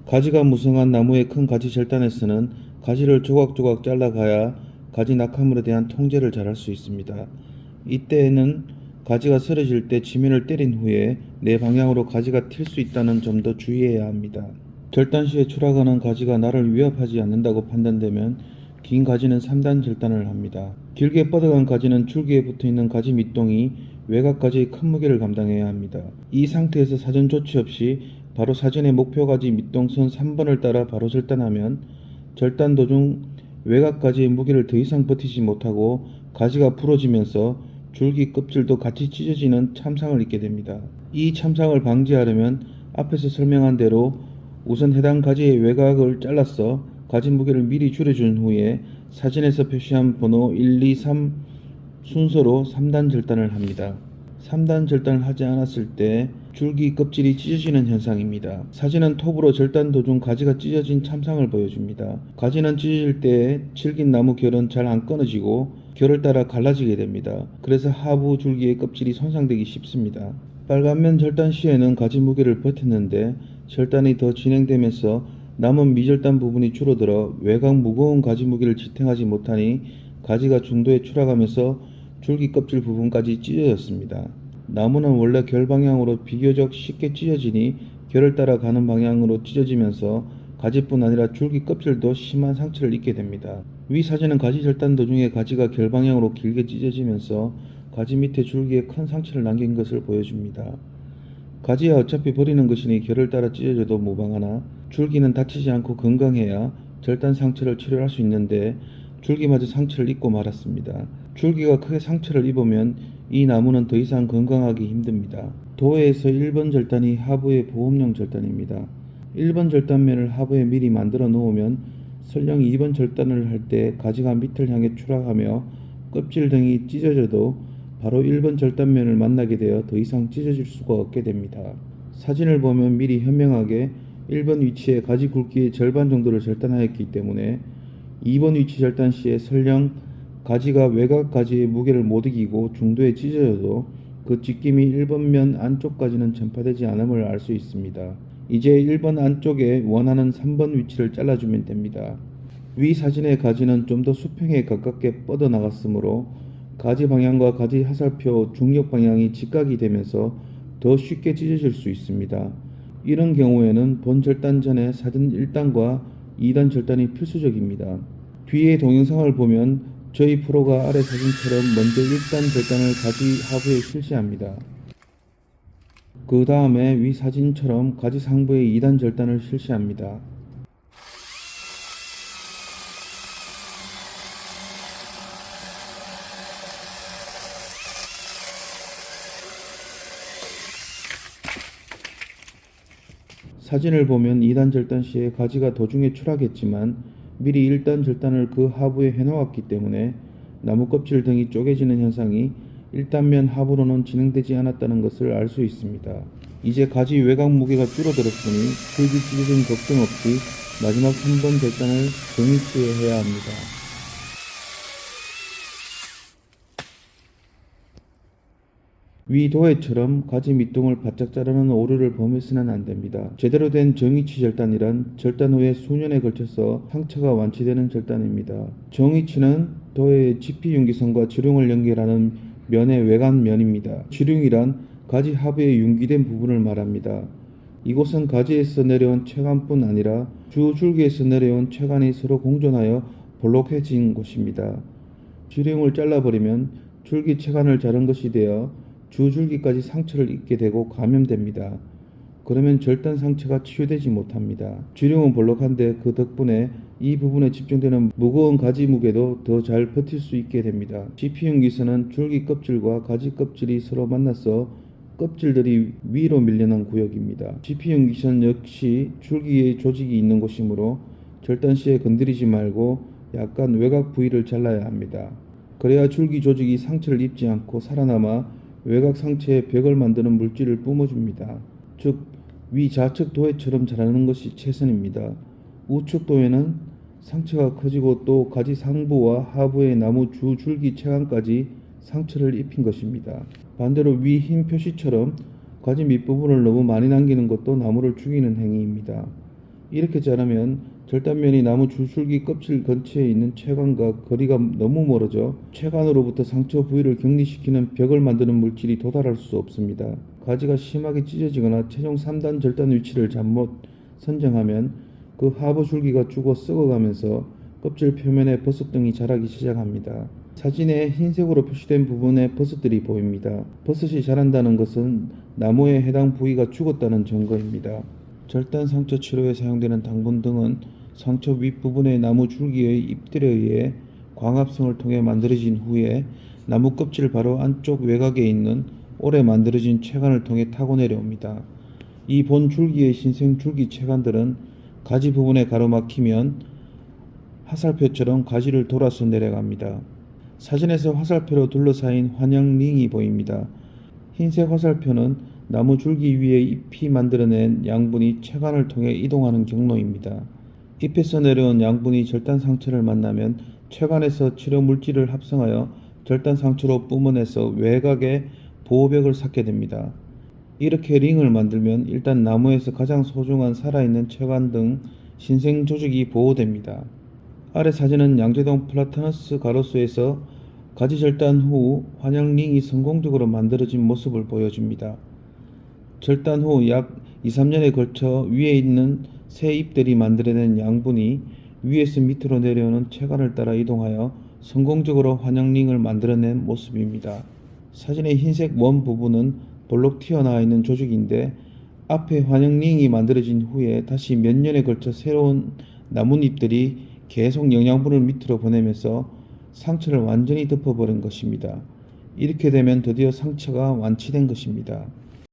가지가 무성한 나무의 큰 가지 절단에서는 가지를 조각조각 잘라가야 가지 낙하물에 대한 통제를 잘할 수 있습니다. 이때에는 가지가 쓰러질 때 지면을 때린 후에 내 방향으로 가지가 튈 수 있다는 점도 주의해야 합니다. 절단 시에 추락하는 가지가 나를 위협하지 않는다고 판단되면 긴 가지는 3단 절단을 합니다. 길게 뻗어간 가지는 줄기에 붙어있는 가지 밑동이 외곽 가지의 큰 무게를 감당해야 합니다. 이 상태에서 사전 조치 없이 바로 사진의 목표 가지 밑동선 3번을 따라 바로 절단하면 절단 도중 외곽 가지의 무게를 더 이상 버티지 못하고 가지가 부러지면서 줄기 껍질도 같이 찢어지는 참상을 입게 됩니다. 이 참상을 방지하려면 앞에서 설명한 대로 우선 해당 가지의 외곽을 잘라서 가지 무게를 미리 줄여준 후에 사진에서 표시한 번호 1, 2, 3 순서로 3단 절단을 합니다. 3단 절단을 하지 않았을 때 줄기 껍질이 찢어지는 현상입니다. 사진은 톱으로 절단 도중 가지가 찢어진 참상을 보여줍니다. 가지는 찢어질 때 질긴 나무 결은 잘 안 끊어지고 결을 따라 갈라지게 됩니다. 그래서 하부 줄기의 껍질이 손상되기 쉽습니다. 빨간면 절단 시에는 가지 무게를 버텼는데 절단이 더 진행되면서 남은 미절단 부분이 줄어들어 외곽 무거운 가지 무게를 지탱하지 못하니 가지가 중도에 추락하면서 줄기 껍질 부분까지 찢어졌습니다. 나무는 원래 결 방향으로 비교적 쉽게 찢어지니 결을 따라 가는 방향으로 찢어지면서 가지뿐 아니라 줄기 껍질도 심한 상처를 입게 됩니다. 위 사진은 가지 절단 도중에 가지가 결 방향으로 길게 찢어지면서 가지 밑에 줄기에 큰 상처를 남긴 것을 보여줍니다. 가지야 어차피 버리는 것이니 결을 따라 찢어져도 무방하나 줄기는 다치지 않고 건강해야 절단 상처를 치료할 수 있는데 줄기마저 상처를 입고 말았습니다. 줄기가 크게 상처를 입으면 이 나무는 더 이상 건강하기 힘듭니다. 도에서 1번 절단이 하부의 보험용 절단입니다. 1번 절단면을 하부에 미리 만들어 놓으면 설령 2번 절단을 할 때 가지가 밑을 향해 추락하며 껍질 등이 찢어져도 바로 1번 절단면을 만나게 되어 더 이상 찢어질 수가 없게 됩니다. 사진을 보면 미리 현명하게 1번 위치에 가지 굵기의 절반 정도를 절단하였기 때문에 2번 위치 절단 시에 설령 가지가 외곽 가지의 무게를 못 이기고 중도에 찢어져도 그 찢김이 1번 면 안쪽까지는 전파되지 않음을 알 수 있습니다. 이제 1번 안쪽에 원하는 3번 위치를 잘라주면 됩니다. 위 사진의 가지는 좀 더 수평에 가깝게 뻗어나갔으므로 가지 방향과 가지 화살표 중력 방향이 직각이 되면서 더 쉽게 찢어질 수 있습니다. 이런 경우에는 본 절단 전에 사진 1단과 2단 절단이 필수적입니다. 뒤에 동영상을 보면 저희 프로가 아래 사진처럼 먼저 1단 절단을 가지 하부에 실시합니다. 그 다음에 위 사진처럼 가지 상부에 2단 절단을 실시합니다. 사진을 보면 2단 절단 시에 가지가 도중에 추락했지만 미리 1단 절단을 그 하부에 해놓았기 때문에 나무 껍질 등이 쪼개지는 현상이 1단면 하부로는 진행되지 않았다는 것을 알 수 있습니다. 이제 가지 외곽 무게가 줄어들었으니 줄기 찢어짐 걱정 없이 마지막 3번 절단을 정위치에 해야 합니다. 위 도해처럼 가지 밑동을 바짝 자르는 오류를 범해서는 안됩니다. 제대로 된 정위치 절단이란 절단 후에 수년에 걸쳐서 상처가 완치되는 절단입니다. 정위치는 도해의 지피융기선과 지룡을 연결하는 면의 외관면입니다. 지룡이란 가지 하부에 융기된 부분을 말합니다. 이곳은 가지에서 내려온 체관뿐 아니라 주 줄기에서 내려온 체관이 서로 공존하여 볼록해진 곳입니다. 지룡을 잘라버리면 줄기 체관을 자른 것이 되어 주줄기까지 상처를 입게 되고 감염됩니다. 그러면 절단 상처가 치유되지 못합니다. 주룡은 볼록한데 그 덕분에 이 부분에 집중되는 무거운 가지 무게도 더 잘 버틸 수 있게 됩니다. 지피융기선은 줄기 껍질과 가지 껍질이 서로 만나서 껍질들이 위로 밀려난 구역입니다. 지피융기선 역시 줄기의 조직이 있는 곳이므로 절단 시에 건드리지 말고 약간 외곽 부위를 잘라야 합니다. 그래야 줄기 조직이 상처를 입지 않고 살아남아 외곽 상처에 벽을 만드는 물질을 뿜어줍니다. 즉, 위 좌측 도해처럼 자라는 것이 최선입니다. 우측 도해는 상처가 커지고 또 가지 상부와 하부의 나무 주 줄기 체관까지 상처를 입힌 것입니다. 반대로 위 흰 표시처럼 가지 밑부분을 너무 많이 남기는 것도 나무를 죽이는 행위입니다. 이렇게 자르면 절단면이 나무 줄줄기 껍질 근처에 있는 채관과 거리가 너무 멀어져 채관으로부터 상처 부위를 격리시키는 벽을 만드는 물질이 도달할 수 없습니다. 가지가 심하게 찢어지거나 최종 3단 절단 위치를 잘못 선정하면 그 하부 줄기가 죽어 썩어가면서 껍질 표면에 버섯 등이 자라기 시작합니다. 사진에 흰색으로 표시된 부분에 버섯들이 보입니다. 버섯이 자란다는 것은 나무의 해당 부위가 죽었다는 증거입니다. 절단 상처 치료에 사용되는 당분 등은 상처 윗부분의 나무 줄기의 잎들에 의해 광합성을 통해 만들어진 후에 나무 껍질 바로 안쪽 외곽에 있는 오래 만들어진 채관을 통해 타고 내려옵니다. 이 본 줄기의 신생 줄기 채관들은 가지 부분에 가로막히면 화살표처럼 가지를 돌아서 내려갑니다. 사진에서 화살표로 둘러싸인 환영링이 보입니다. 흰색 화살표는 나무 줄기 위에 잎이 만들어낸 양분이 채관을 통해 이동하는 경로입니다. 잎에서 내려온 양분이 절단 상처를 만나면 채관에서 치료 물질을 합성하여 절단 상처로 뿜어내서 외곽에 보호벽을 쌓게 됩니다. 이렇게 링을 만들면 일단 나무에서 가장 소중한 살아있는 채관 등 신생 조직이 보호됩니다. 아래 사진은 양재동 플라타너스 가로수에서 가지 절단 후 환영링이 성공적으로 만들어진 모습을 보여줍니다. 절단 후 약 2~3년에 걸쳐 위에 있는 새 잎들이 만들어낸 양분이 위에서 밑으로 내려오는 채관을 따라 이동하여 성공적으로 환영링을 만들어낸 모습입니다. 사진의 흰색 원 부분은 볼록 튀어나와 있는 조직인데 앞에 환영링이 만들어진 후에 다시 몇 년에 걸쳐 새로운 나뭇잎들이 계속 영양분을 밑으로 보내면서 상처를 완전히 덮어버린 것입니다. 이렇게 되면 드디어 상처가 완치된 것입니다.